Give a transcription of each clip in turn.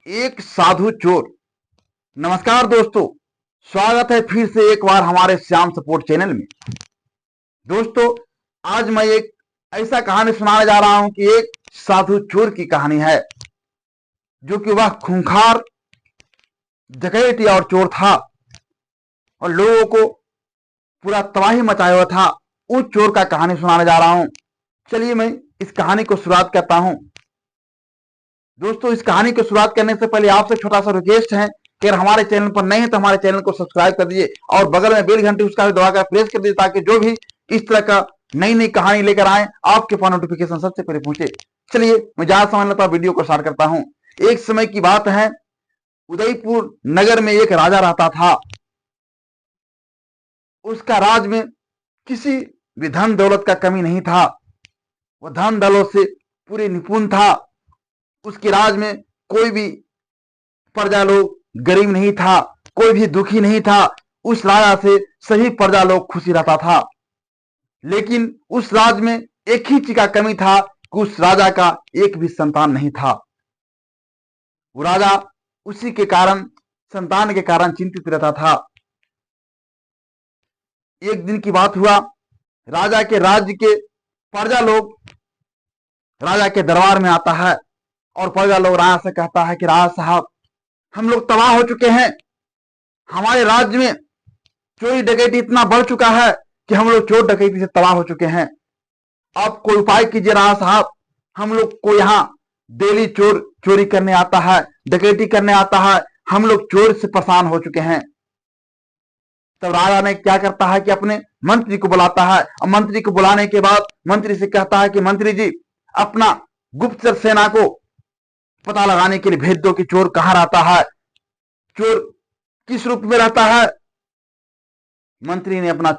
एक साधु चोर। नमस्कार दोस्तों, स्वागत है फिर से एक बार हमारे श्याम सपोर्ट चैनल में। दोस्तों, आज मैं एक ऐसा कहानी सुनाने जा रहा हूं कि एक साधु चोर की कहानी है, जो कि वह खूंखार डकैती और चोर था और लोगों को पूरा तबाही मचाया हुआ था। उस चोर का कहानी सुनाने जा रहा हूं। चलिए मैं इस कहानी को शुरुआत करता हूं। दोस्तों, इस कहानी को शुरुआत करने से पहले आपसे छोटा सा रिक्वेस्ट है कि अगर हमारे चैनल पर नए हैं तो हमारे चैनल को सब्सक्राइब कर दीजिए और बगल में बेल घंटी उसका भी दबाकर प्रेस कर दीजिए, ताकि जो भी इस तरह का नई नई कहानी लेकर आए आपके पास नोटिफिकेशन सबसे पहले पहुंचे। चलिए मैं ज्यादा समझ लेता हूं, वीडियो को स्टार्ट करता हूं। एक समय की बात है, उदयपुर नगर में एक राजा रहता था। उसका राज में किसी भी धन दौलत का कमी नहीं था। वह धन दौलत से पूरे निपुण था। उसके राज में कोई भी प्रजा लोग गरीब नहीं था, कोई भी दुखी नहीं था। उस राजा से सभी प्रजा लोग खुशी रहता था। लेकिन उस राज में एक ही चीज का कमी था कि उस राजा का एक भी संतान नहीं था। वो राजा उसी के कारण, संतान के कारण चिंतित रहता था। एक दिन की बात हुआ, राजा के राज्य के प्रजा लोग राजा के दरबार में आता है और प्रजा लोग राजा से कहता है कि राजा साहब, हम लोग तबाह हो चुके हैं। हमारे राज्य में चोरी डकैती इतना बढ़ चुका है कि हम लोग चोर डकैती से तबाह हो चुके हैं। आप कोई उपाय कीजिए राजा साहब। हम लोग को यहाँ डेली चोर चोरी करने आता है, डकैती करने आता है। हम लोग चोर से परेशान हो चुके हैं। तब राजा ने क्या करता है कि अपने मंत्री को बुलाता है और मंत्री को बुलाने के बाद मंत्री से कहता है कि मंत्री जी, अपना गुप्तचर सेना को पता लगाने के लिए भेज दो कि चोर कहां रहता है, चोर किस रूप में रहता है। मंत्री ने अपना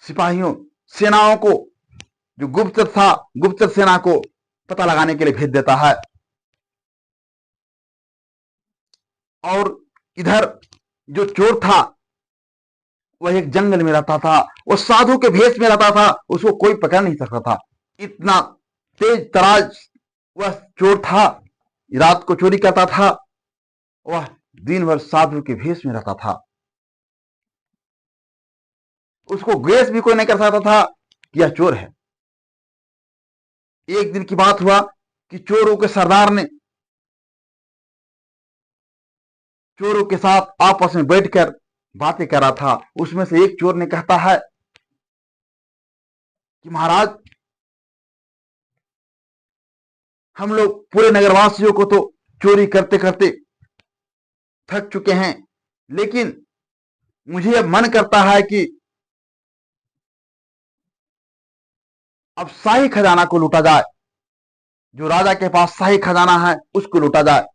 सिपाहियों, सेनाओं को, जो गुप्तचर था, गुप्तचर सेना को पता लगाने के लिए भेज देता है। और इधर जो चोर था वह एक जंगल में रहता था। वो साधु के भेष में रहता था, उसको कोई पकड़ नहीं सकता था। इतना तेज तराज वह चोर था। रात को चोरी करता था, वह दिन भर साधु के भेष में रहता था। उसको गेस भी कोई नहीं कर सकता था कि यह चोर है। एक दिन की बात हुआ कि चोरों के सरदार ने चोरों के साथ आपस में बैठकर बातें कर रहा था। उसमें से एक चोर ने कहता है कि महाराज, हम लोग पूरे नगरवासियों को तो चोरी करते करते थक चुके हैं, लेकिन मुझे अब मन करता है कि अब शाही खजाना को लूटा जाए। जो राजा के पास शाही खजाना है उसको लूटा जाए।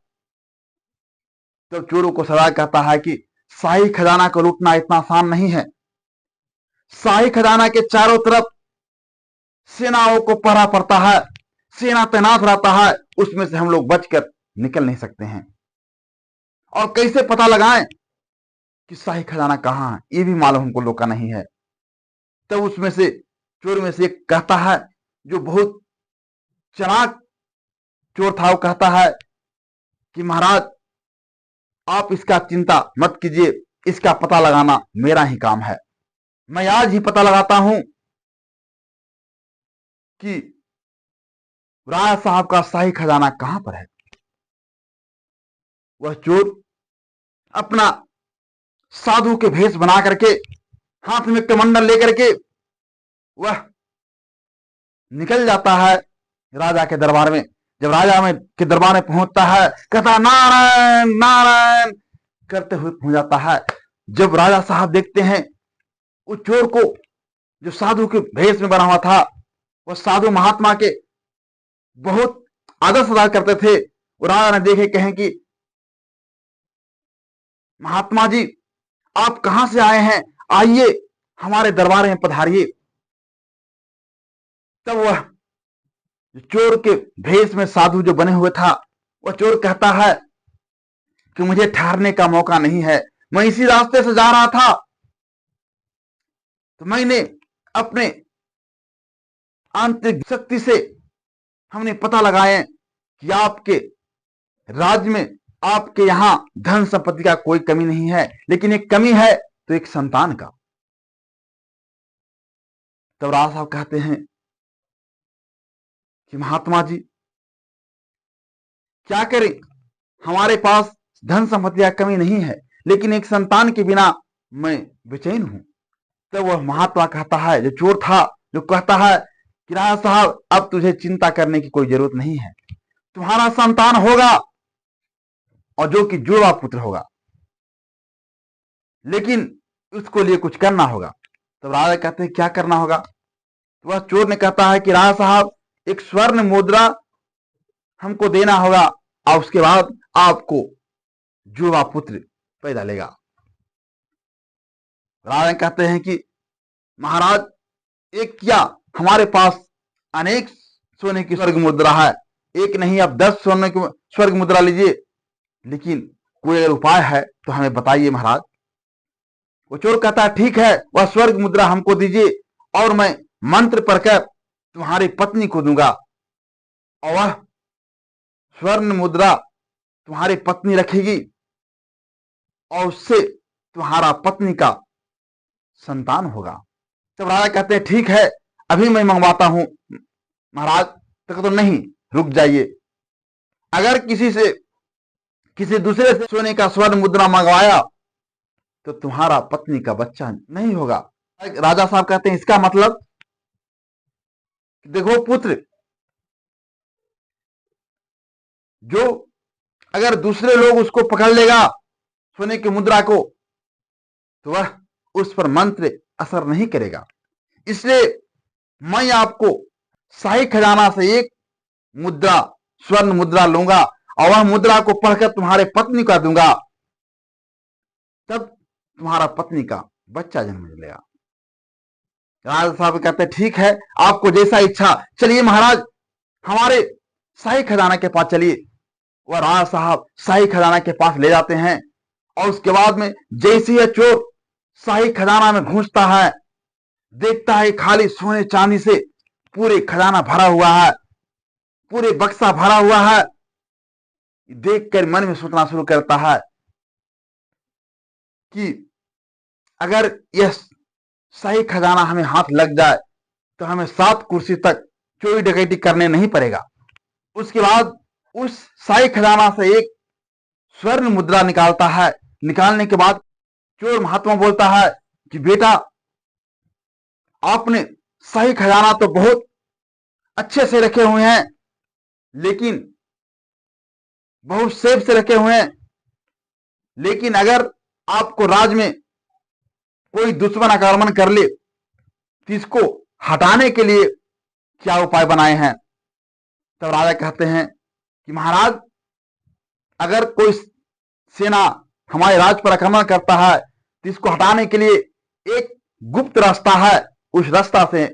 तो चोरों को सरदार कहता है कि शाही खजाना को लूटना इतना आसान नहीं है। शाही खजाना के चारों तरफ सेनाओं को पहरा पड़ता है, सेना तैनात रहता है। उसमें से हम लोग बचकर निकल नहीं सकते हैं। और कैसे पता लगाएं कि शाही खजाना कहां है, ये भी मालूम हमको लोग का नहीं है। तब उसमें से चोर में से एक कहता है, जो बहुत चालाक चोर था, वो कहता है कि महाराज, आप इसका चिंता मत कीजिए, इसका पता लगाना मेरा ही काम है। मैं आज ही पता लगाता हूं कि राजा साहब का शाही खजाना कहां पर है। वह चोर अपना साधु के भेष बना करके, हाथ में कमंडल लेकर के वह निकल जाता है राजा के दरबार में। जब राजा में के दरबार में पहुंचता है, कहता नारायण नारायण करते हुए पहुंच जाता है। जब राजा साहब देखते हैं उस चोर को, जो साधु के भेष में बना हुआ था, वह साधु महात्मा के बहुत आदर सत्कार करते थे। और राजा ने देखे, कहें कि महात्मा जी, आप कहां से आए हैं, आइए हमारे दरबार में पधारिए। तब वह चोर के भेष में साधु जो बने हुए था, वह चोर कहता है कि मुझे ठहरने का मौका नहीं है, मैं इसी रास्ते से जा रहा था, तो मैंने अपने आंतरिक शक्ति से हमने पता लगाए कि आपके राज्य में आपके यहां धन संपत्ति का कोई कमी नहीं है, लेकिन एक कमी है तो एक संतान का। तब राजा साहब कहते हैं कि महात्मा जी क्या करें, हमारे पास धन संपत्ति का कमी नहीं है, लेकिन एक संतान के बिना मैं बेचैन हूं। तब वह महात्मा कहता है, जो चोर था, जो कहता है कि राजा साहब अब तुझे चिंता करने की कोई जरूरत नहीं है, तुम्हारा संतान होगा और जो कि जुड़वा पुत्र होगा, लेकिन उसको लिए कुछ करना होगा। तब राजा कहते हैं क्या करना होगा। तो वह चोर ने कहता है कि राजा साहब एक स्वर्ण मुद्रा हमको देना होगा और उसके बाद आपको जुड़वा पुत्र पैदा लेगा। राजा कहते हैं कि महाराज एक क्या, हमारे पास अनेक सोने की स्वर्ग मुद्रा है, एक नहीं अब 10 सोने की स्वर्ग मुद्रा लीजिए, लेकिन कोई अगर उपाय है तो हमें बताइए महाराज। वो चोर कहता है ठीक है, वह स्वर्ग मुद्रा हमको दीजिए और मैं मंत्र पढ़कर तुम्हारी पत्नी को दूंगा और वह स्वर्ण मुद्रा तुम्हारी पत्नी रखेगी और उससे तुम्हारा पत्नी का संतान होगा। तब राजा कहते हैं ठीक है, अभी मैं मंगवाता हूं। महाराज तक तो नहीं, रुक जाइए, अगर किसी दूसरे से सोने का स्वर्ण मुद्रा मंगवाया तो तुम्हारा पत्नी का बच्चा नहीं होगा। राजा साहब कहते हैं इसका मतलब देखो पुत्र, जो अगर दूसरे लोग उसको पकड़ लेगा सोने की मुद्रा को तो वह उस पर मंत्र असर नहीं करेगा, इसलिए मैं आपको शाही खजाना से एक मुद्रा स्वर्ण मुद्रा लूंगा और वह मुद्रा को पढ़कर तुम्हारे पत्नी को दूंगा, तब तुम्हारा पत्नी का बच्चा जन्म लेगा। राजा साहब कहते हैं ठीक है, आपको जैसा इच्छा, चलिए महाराज हमारे शाही खजाना के पास चलिए। वह राजा साहब शाही खजाना के पास ले जाते हैं और उसके बाद में जैसे ही चोर शाही खजाना में घुसता है, देखता है खाली सोने चांदी से पूरे खजाना भरा हुआ है, पूरे बक्सा भरा हुआ है। देखकर मन में सोचना शुरू करता है कि अगर यह शाही खजाना हमें हाथ लग जाए तो हमें 7 कुर्सी तक चोरी डकैती करने नहीं पड़ेगा। उसके बाद उस शाही खजाना से एक स्वर्ण मुद्रा निकालता है। निकालने के बाद चोर महात्मा बोलता है कि बेटा आपने शाही खजाना तो बहुत अच्छे से रखे हुए हैं, लेकिन बहुत सेफ से रखे हुए हैं, लेकिन अगर आपको राज में कोई दुश्मन आक्रमण कर ले तो इसको हटाने के लिए क्या उपाय बनाए हैं। तब राजा कहते हैं कि महाराज अगर कोई सेना हमारे राज पर आक्रमण करता है तो इसको हटाने के लिए एक गुप्त रास्ता है, उस रास्ता से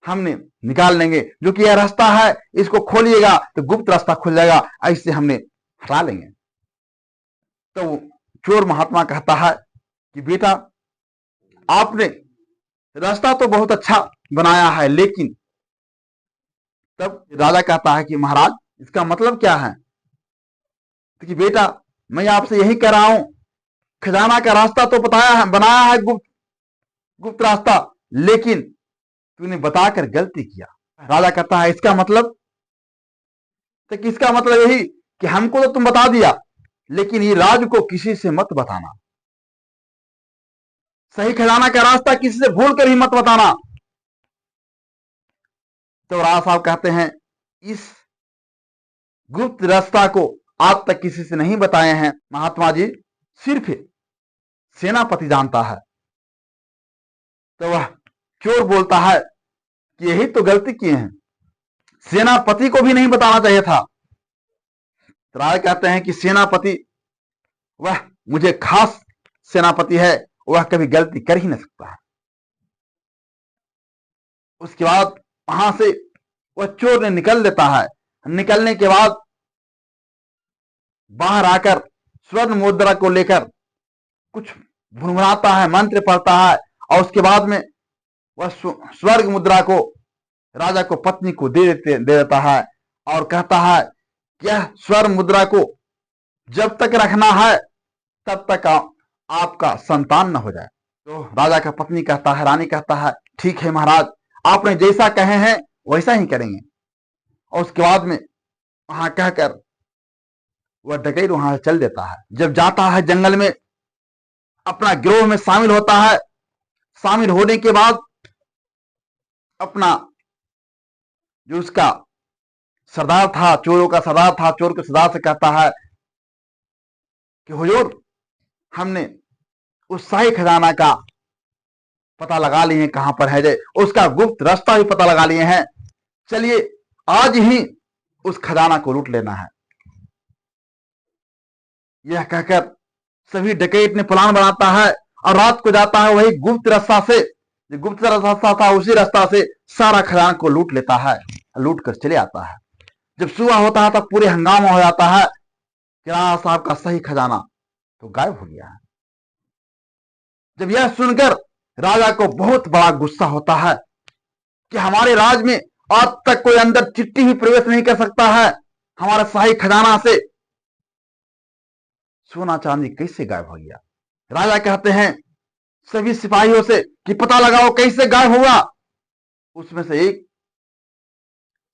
हमने निकाल लेंगे, जो कि यह रास्ता है इसको खोलिएगा तो गुप्त रास्ता खुल जाएगा, ऐसे हमने हटा लेंगे। तो चोर महात्मा कहता है कि बेटा आपने रास्ता तो बहुत अच्छा बनाया है, लेकिन तब राजा कहता है कि महाराज इसका मतलब क्या है। तो कि बेटा मैं आपसे यही कह रहा हूं, खजाना का रास्ता तो बताया है, बनाया है गुप्त रास्ता, लेकिन तूने बताकर गलती किया। राजा कहता है इसका मतलब, तो किसका मतलब यही कि हमको तो तुम बता दिया, लेकिन ये राज को किसी से मत बताना, सही खजाना का रास्ता किसी से भूल कर ही मत बताना। तो राजा साहब कहते हैं इस गुप्त रास्ता को आज तक किसी से नहीं बताए हैं महात्मा जी, सिर्फ सेनापति जानता है। तो वह चोर बोलता है कि यही तो गलती किए हैं, सेनापति को भी नहीं बताना चाहिए था। तो राजा कहते हैं कि सेनापति वह मुझे खास सेनापति है, वह कभी गलती कर ही नहीं सकता है। उसके बाद वहां से वह चोर ने निकल देता है। निकलने के बाद बाहर आकर स्वर्ण मुद्रा को लेकर कुछ भुनभुनाता है, मंत्र पढ़ता है और उसके बाद में वह स्वर्ग मुद्रा को राजा को पत्नी को दे देता है और कहता है कि यह स्वर्ण मुद्रा को जब तक रखना है तब तक आपका संतान न हो जाए। तो राजा का पत्नी कहता है, रानी कहता है, ठीक है महाराज, आपने जैसा कहे हैं वैसा ही करेंगे। और उसके बाद में वहां कहकर वह डकैत वहां से चल देता है। जब जाता है जंगल में, अपना गिरोह में शामिल होता है। शामिल होने के बाद अपना जो उसका सरदार था, चोरों का सरदार था, चोर के सरदार से कहता है कि हुजूर, हमने उस शाही खजाना का पता लगा लिए हैं कहां पर है, उसका गुप्त रास्ता भी पता लगा लिए हैं, चलिए आज ही उस खजाना को लूट लेना है। यह कहकर सभी डकैत ने प्लान बनाता है और रात को जाता है वही गुप्त रास्ता से, जो गुप्त रास्ता था उसी रास्ता से सारा खजाना को लूट लेता है, लूट कर चले आता है। जब सुबह होता है तब पूरे हंगामा हो जाता है कि राणा साहब का सही खजाना तो गायब हो गया है। जब यह सुनकर राजा को बहुत बड़ा गुस्सा होता है कि हमारे राज में आज तक कोई अंदर चिट्ठी भी प्रवेश नहीं कर सकता है, हमारे शाही खजाना से सोना चांदी कैसे गायब हो गया। राजा कहते हैं सभी सिपाहियों से कि पता लगाओ कैसे गायब हुआ। उसमें से एक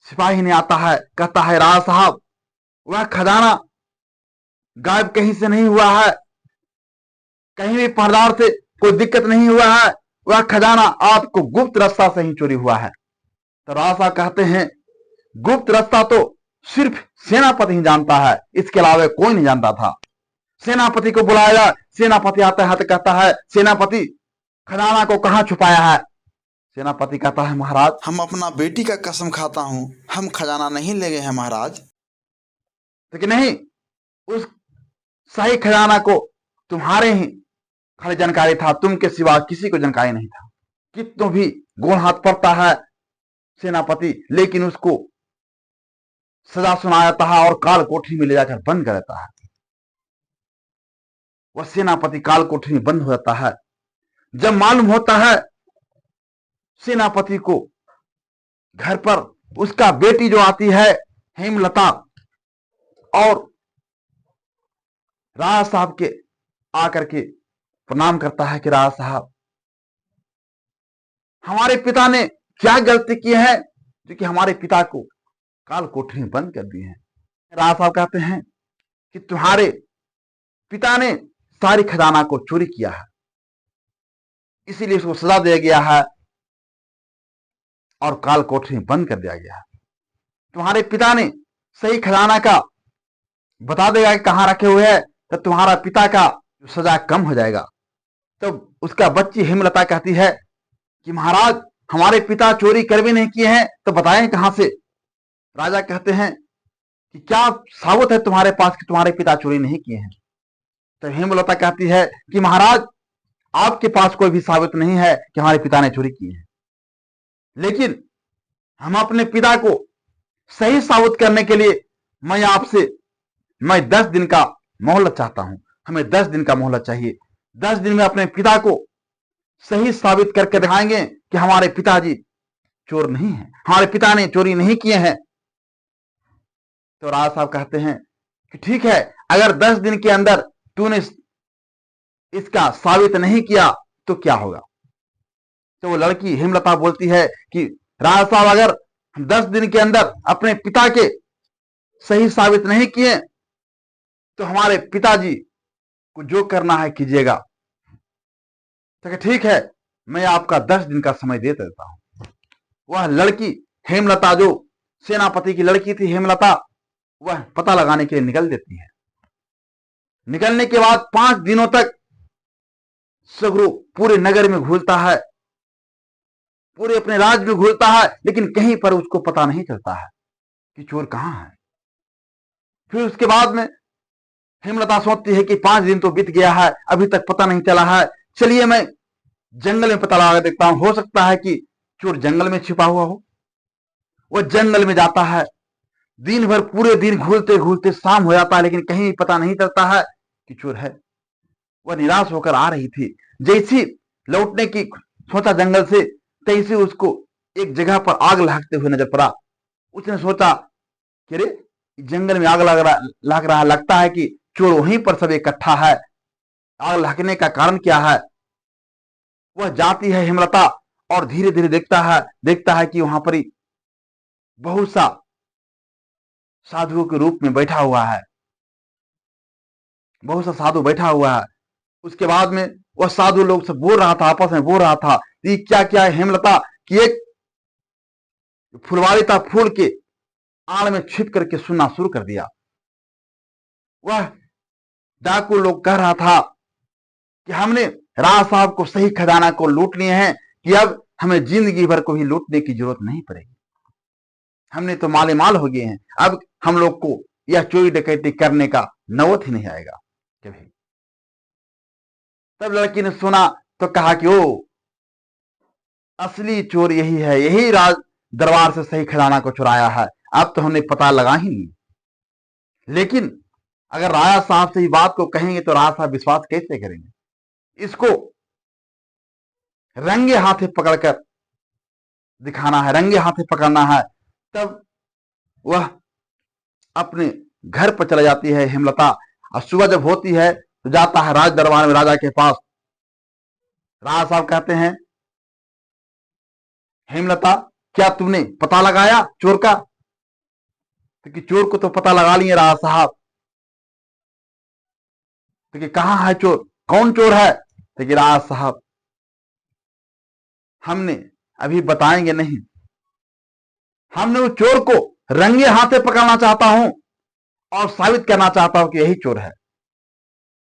सिपाही ने आता है, कहता है, राजा साहब, वह खजाना गायब कहीं से नहीं हुआ है, कहीं भी पहरेदार से कोई दिक्कत नहीं हुआ है, वह खजाना आपको गुप्त रास्ता से ही चोरी हुआ है। तो राजा साहब कहते हैं गुप्त रास्ता तो सिर्फ सेनापति ही जानता है, इसके अलावा कोई नहीं जानता था। सेनापति को बुलाया, सेनापति आता है तो कहता है, सेनापति, खजाना को कहां छुपाया है। सेनापति कहता है, महाराज, हम अपना बेटी का कसम खाता हूं, हम खजाना नहीं ले गए हैं महाराज। लेकिन नहीं, उस सही खजाना को तुम्हारे ही खाली जानकारी था, तुम के सिवा किसी को जानकारी नहीं था। कितनों भी गोल हाथ पड़ता है सेनापति, लेकिन उसको सजा सुनाया जाता है और काल कोठरी में ले जाकर बंद कर देता है। वह सेनापति काल कोठरी में बंद हो जाता है। जब मालूम होता है सेनापति को घर पर उसका बेटी जो आती है हेमलता, और राजा साहब के आकर के प्रणाम करता है कि राजा साहब, हमारे पिता ने क्या गलती की है जो कि हमारे पिता को काल कोठरी में बंद कर दिए हैं। राजा साहब कहते हैं कि तुम्हारे पिता ने सारी खजाना को चोरी किया है, इसीलिए उसको सजा दिया गया है और काल कोठरी में बंद कर दिया गया है। तुम्हारे पिता ने सही खजाना का बता देगा कि कहां रखे हुए हैं, तो तुम्हारा पिता का सजा कम हो जाएगा। तो उसका बच्ची हेमलता कहती है कि महाराज, हमारे पिता चोरी कर भी नहीं किए हैं, तो बताएं कहां से। राजा कहते हैं कि क्या साबुत है तुम्हारे पास कि तुम्हारे पिता चोरी नहीं किए हैं। तो हेमलता कहती है कि महाराज, आपके पास कोई भी साबित नहीं है कि हमारे पिता ने चोरी की है, लेकिन हम अपने पिता को सही साबित करने के लिए मैं 10 दिन का मोहलत चाहता हूं। हमें 10 दिन का मोहलत चाहिए। 10 दिन में अपने पिता को सही साबित करके दिखाएंगे कि हमारे पिताजी चोर नहीं है, हमारे पिता ने चोरी नहीं किए हैं। तो राजा साहब कहते हैं कि ठीक है, अगर 10 दिन के अंदर तूने इसका साबित नहीं किया तो क्या होगा। तो वो लड़की हेमलता बोलती है कि राजा साहब, अगर 10 दिन के अंदर अपने पिता के सही साबित नहीं किए तो हमारे पिताजी को जो करना है कीजिएगा। तो ठीक है, मैं आपका 10 दिन का समय दे देता हूं। वह लड़की हेमलता, जो सेनापति की लड़की थी हेमलता, वह पता लगाने के लिए निकल देती है। निकलने के बाद 5 दिनों तक सगरू पूरे नगर में घूमता है, पूरे अपने राज्य में घूमता है, लेकिन कहीं पर उसको पता नहीं चलता है कि चोर कहां है। फिर उसके बाद में हेमलता सोचती है कि 5 दिन तो बीत गया है, अभी तक पता नहीं चला है, चलिए मैं जंगल में पता लगा देखता हूं, हो सकता है कि चोर जंगल में छिपा हुआ हो। वह जंगल में जाता है, दिन भर पूरे दिन घूमते घूमते शाम हो जाता है, लेकिन कहीं पता नहीं चलता है कि चोर है। वह निराश होकर आ रही थी, जैसी लौटने की सोचा जंगल से, तैसे उसको एक जगह पर आग लगते हुए नजर पड़ा। उसने सोचा कि अरे, जंगल में आग लग रहा लगता है कि चोर वहीं पर सब इकट्ठा है। आग लगने का कारण क्या है? वह जाती है हेमलता और धीरे धीरे देखता है कि वहां पर बहुत सा साधुओं के रूप में बैठा हुआ है, बहुत सा साधु बैठा हुआ है। उसके बाद में वह साधु लोग से बोल रहा था, आपस में बोल रहा था, ये क्या क्या है हेमलता कि एक फुलवारी था, फूल के आड़ में छिप करके सुनना शुरू कर दिया। वह डाकू लोग कह रहा था कि हमने राज साहब को सही खजाना को लूट लिए हैं कि अब हमें जिंदगी भर को भी लूटने की जरूरत नहीं पड़ेगी, हमने तो माले माल हो गए हैं, अब हम लोग को यह चोरी डकैती करने का नौबत ही नहीं आएगा कभी। तब लड़की ने सुना तो कहा कि ओ, असली चोर यही है, यही राज दरबार से सही खजाना को चुराया है, अब तो हमने पता लगा ही नहीं। लेकिन अगर राजा साहब से बात को कहेंगे तो राजा साहब विश्वास कैसे करेंगे? इसको रंगे हाथे पकड़कर दिखाना है, रंगे हाथे पकड़ना है। तब वह अपने घर पर चला जाती है हेमलता, और सुबह जब होती है तो जाता है राज दरबार में राजा के पास। राजा साहब कहते हैं, हेमलता क्या तुमने पता लगाया चोर का? क्योंकि चोर को तो पता लगा लिए राजा साहब, तो कहां है चोर, कौन चोर है? तो राजा साहब हमने अभी बताएंगे नहीं, हमने उस चोर को रंगे हाथे पकड़ना चाहता हूं और साबित करना चाहता हूं कि यही चोर है।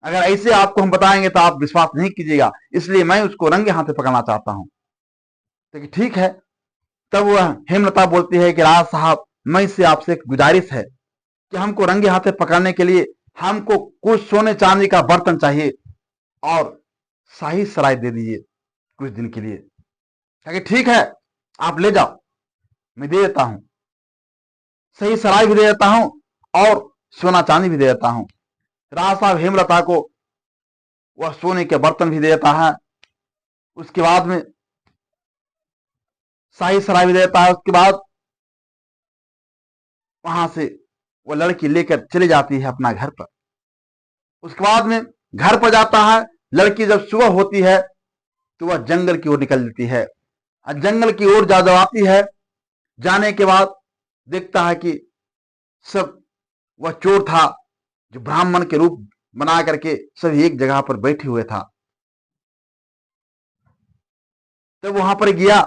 अगर ऐसे आपको हम बताएंगे तो आप विश्वास नहीं कीजिएगा, इसलिए मैं उसको रंगे हाथे पकड़ना चाहता हूं। तो ठीक है। तब वह हेमलता बोलती है कि राज साहब, मैं इससे आपसे एक गुजारिश है कि हमको रंगे हाथे पकड़ने के लिए हमको कुछ सोने चांदी का बर्तन चाहिए और शाही सराय दे दीजिए कुछ दिन के लिए। ठीक है, आप ले जाओ, मैं दे देता हूं, सही सराय भी दे देता हूं और सोना चांदी भी दे देता हूं। राजा साहब हेमलता को वह सोने के बर्तन भी दे देता है, उसके बाद में शाही सराय भी दे देता है। उसके बाद वहां से वह लड़की लेकर चली जाती है अपना घर पर। उसके बाद में घर पर जाता है। लड़की जब सुबह होती है तो वह जंगल की ओर निकल जाती है। जंगल की ओर जा आती है, जाने के बाद देखता है कि सब वह चोर था जो ब्राह्मण के रूप बना करके सभी एक जगह पर बैठे हुए था। तब वहां पर गया,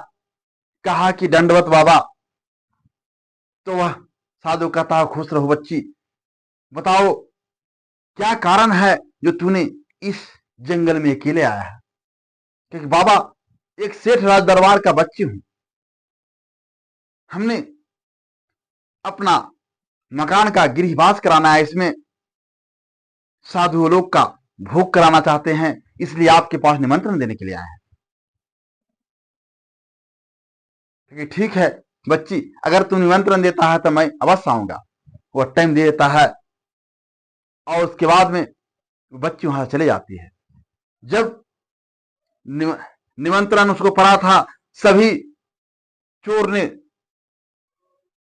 कहा कि दंडवत बाबा। तो वह साधु कहता है, खुश रहो बच्ची, बताओ क्या कारण है जो तूने इस जंगल में अकेले आया है? क्योंकि बाबा, एक सेठ राज दरबार का बच्ची हूं, हमने अपना मकान का गृहवास कराना है, इसमें साधु लोग का भोग कराना चाहते हैं, इसलिए आपके पास निमंत्रण देने के लिए आए हैं। ठीक है बच्ची, अगर तू निमंत्रण देता है तो मैं अवश्य आऊंगा। वह टाइम दे देता है और उसके बाद में बच्ची वहां चले जाती है। जब निमंत्रण उसको पड़ा था, सभी चोर ने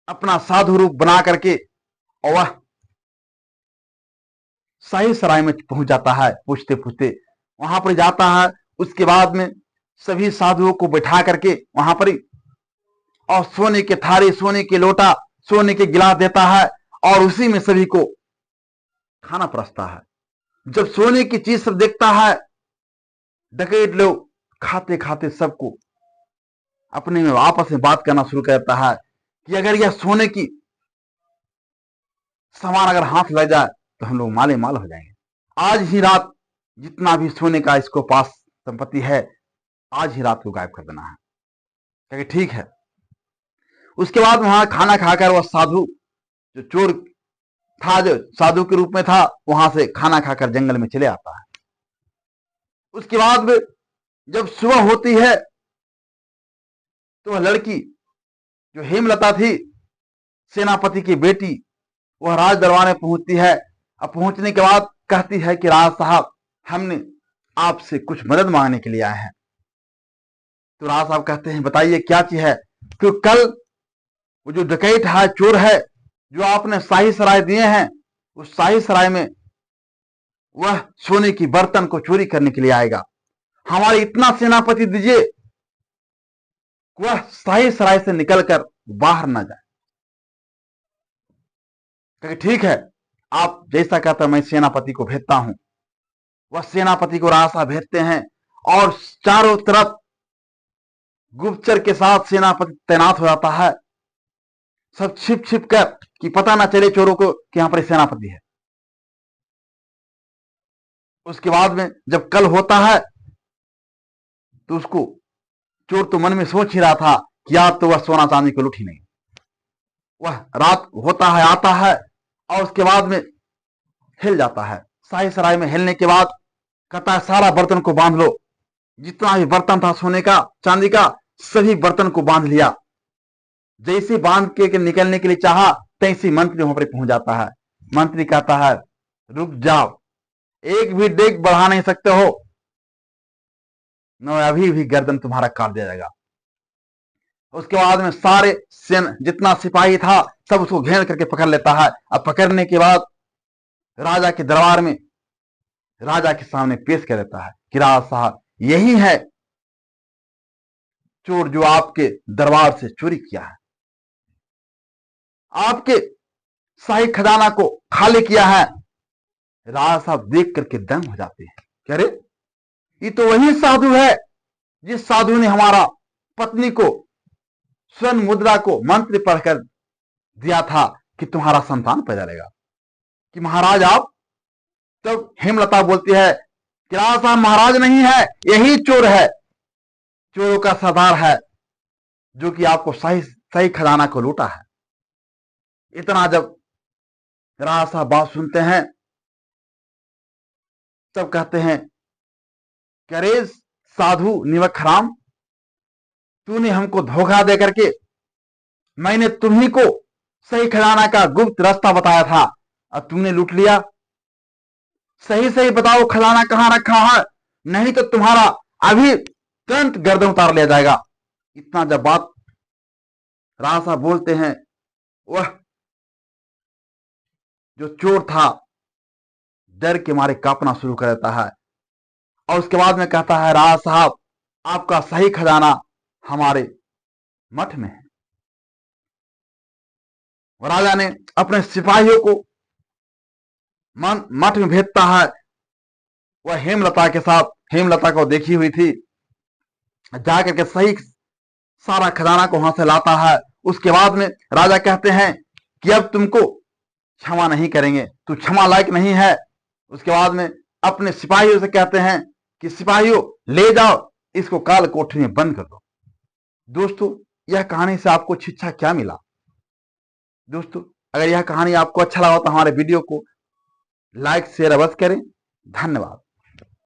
अपना साधु रूप बना करके और वह शाही सराय में पहुंच जाता है। पूछते पूछते वहां पर जाता है। उसके बाद में सभी साधुओं को बैठा करके वहां पर और सोने के थाली, सोने के लोटा, सोने के गिलास देता है और उसी में सभी को खाना परोसता है। जब सोने की चीज सब देखता है, डकैत लोग खाते खाते सबको अपने में आपस में बात करना शुरू करता है कि अगर यह सोने की सामान अगर हाथ लग जाए तो हम लोग माले माल हो जाएंगे। आज ही रात जितना भी सोने का इसको पास संपत्ति है, आज ही रात को गायब कर देना है। ठीक है। उसके बाद वहां खाना खाकर वह साधु जो चोर था, जो साधु के रूप में था, वहां से खाना खाकर जंगल में चले आता है। उसके बाद में जब सुबह होती है तो वह लड़की जो हेमलता थी, सेनापति की बेटी, वह राज दरबार में पहुंचती है। अब पहुंचने के बाद कहती है कि राज साहब, हमने आपसे कुछ मदद मांगने के लिए आए हैं। तो राज साहब कहते हैं, बताइए क्या चीज है? क्योंकि कल वो जो डकैत है, चोर है, जो आपने शाही सराय दिए हैं, उस शाही सराय में वह सोने की बर्तन को चोरी करने के लिए आएगा। हमारे इतना सेनापति दीजिए, वह शाही सराय से निकलकर बाहर ना जाए। ठीक है, आप जैसा कहते मैं सेनापति को भेजता हूं। वह सेनापति को राजा भेजते हैं और चारों तरफ गुप्तचर के साथ सेनापति तैनात हो जाता है, सब छिप छिप कर कि पता ना चले चोरों को कि यहां पर सेनापति है। उसके बाद में जब कल होता है तो उसको चोर तो मन में सोच ही रहा था कि आज तो वह सोना चांदी को लूट ही नहीं। वह रात होता है, आता है और उसके बाद में हिल जाता है। शाही सराय में हिलने के बाद कहता है सारा बर्तन को बांध लो। जितना भी बर्तन था सोने का चांदी का, सभी बर्तन को बांध लिया। जैसे बांध के निकलने के लिए चाहा, तैसे मंत्री वहां पर पहुंच जाता है। मंत्री कहता है रुक जाओ, एक भी डेग बढ़ा नहीं सकते हो, न अभी भी गर्दन तुम्हारा काट दिया जाएगा। उसके बाद में सारे सेना जितना सिपाही था सब उसको घेर करके पकड़ लेता है। अब पकड़ने के बाद राजा के दरबार में राजा के सामने पेश कर देता है कि राजा साहब, यही है चोर जो आपके दरबार से चोरी किया है, आपके शाही खजाना को खाली किया है। राजा साहब देख करके दंग हो जाते हैं। कह रहे ये तो वही साधु है जिस साधु ने हमारा पत्नी को स्वर्ण मुद्रा को मंत्र पढ़कर दिया था कि तुम्हारा संतान पैदा रहेगा। कि महाराज आप, तब हेमलता बोलती है कि राजा साहब महाराज नहीं है, यही चोर है, चोरों का सरदार है जो कि आपको सही खजाना को लूटा है। इतना जब राजा साहब बात सुनते हैं तब कहते हैं करे साधु निवखराम, तूने हमको धोखा दे करके, मैंने तुम्ही को सही खजाना का गुप्त रास्ता बताया था और तुमने लूट लिया। सही सही बताओ खजाना कहां रखा है, नहीं तो तुम्हारा अभी तुरंत गर्दन उतार लिया जाएगा। इतना जब बात राजा साहब बोलते हैं, वह जो चोर था डर के मारे कांपना शुरू कर देता है और उसके बाद में कहता है राजा साहब आपका सही खजाना हमारे मठ में है। राजा ने अपने सिपाहियों को मठ में भेजता है। वह हेमलता के साथ, हेमलता को देखी हुई थी, जाकर के सही सारा खजाना को वहां से लाता है। उसके बाद में राजा कहते हैं कि अब तुमको क्षमा नहीं करेंगे, तू क्षमा लायक नहीं है। उसके बाद में अपने सिपाहियों से कहते हैं कि सिपाहियों ले जाओ, इसको काल कोठरी में बंद कर दो। दोस्तों यह कहानी से आपको शिक्षा क्या मिला? दोस्तों अगर यह कहानी आपको अच्छा लगा तो हमारे वीडियो को लाइक शेयर अवश्य करें। धन्यवाद।